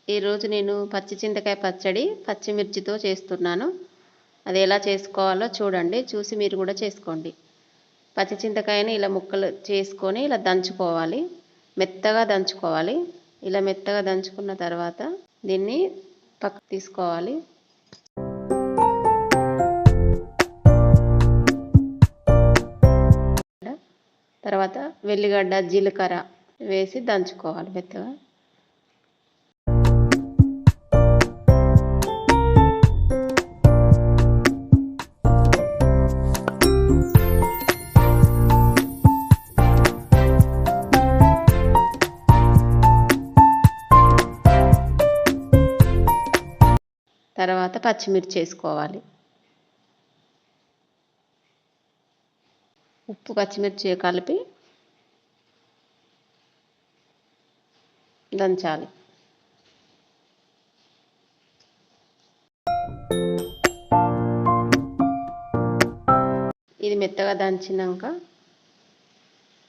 ఈరోజు నేను పచ్చి చింతకాయ పచ్చడి పచ్చిమిర్చితో చేస్తున్నాను. అది ఎలా చేసుకోవాలో చూడండి, చూసి మీరు కూడా చేసుకోండి. పచ్చి చింతకాయని ఇలా ముక్కలు చేసుకొని ఇలా దంచుకోవాలి, మెత్తగా దంచుకోవాలి. ఇలా మెత్తగా దంచుకున్న తర్వాత దీన్ని పక్కకు తీసుకోవాలి. తర్వాత వెల్లిగడ్డ, జీలకర్ర వేసి దంచుకోవాలి మెత్తగా. తర్వాత పచ్చిమిర్చి వేసుకోవాలి. ఉప్పు పచ్చిమిర్చి కలిపి దంచాలి. ఇది మెత్తగా దంచినాక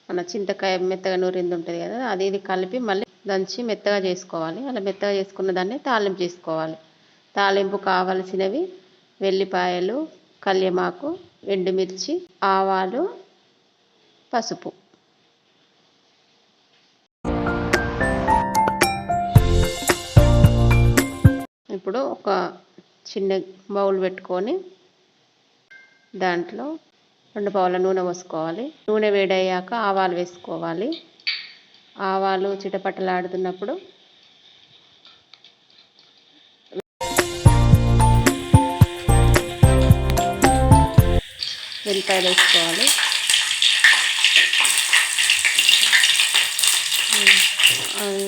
మన చింతకాయ మెత్తగా నూరింది ఉంటుంది కదా, ఇది కలిపి మళ్ళీ దంచి మెత్తగా చేసుకోవాలి. అలా మెత్తగా చేసుకున్న దాన్ని తాలింపు చేసుకోవాలి. తాలింపు కావలసినవి వెల్లిపాయలు, కల్యమాకు, ఎండుమిర్చి, ఆవాలు, పసుపు. ఇప్పుడు ఒక చిన్న బౌల్ పెట్టుకొని దాంట్లో 2 పావుల నూనె పోసుకోవాలి. నూనె వేడయ్యాక ఆవాలు వేసుకోవాలి. ఆవాలు చిటపటలాడుతున్నప్పుడు వెల్లిపాయలు వేసుకోవాలి.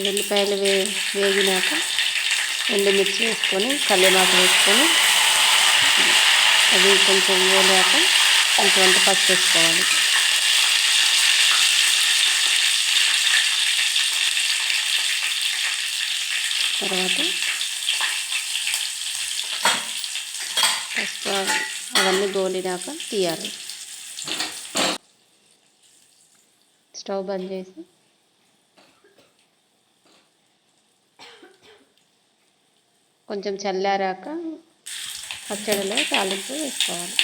వెల్లిపాయలు వేగినాక ఎండుమిర్చి వేసుకొని కల్యమాకు వేసుకొని అది కొంచెం వేగాక కొంచెం పసుపు వేసుకోవాలి. తర్వాత పసుపు అవన్నీ గోలినాక తీయాలి. స్టవ్ బంద్ చేసి కొంచెం చల్లారాక పచ్చడిలో తాలింపు వేసుకోవాలి.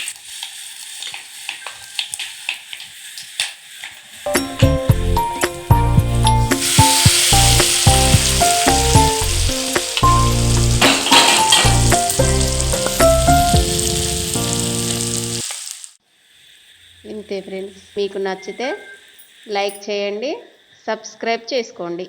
ఇంతే ఫ్రెండ్స్, మీకు నచ్చితే లైక్ చేయండి, సబ్స్క్రైబ్ చేసుకోండి.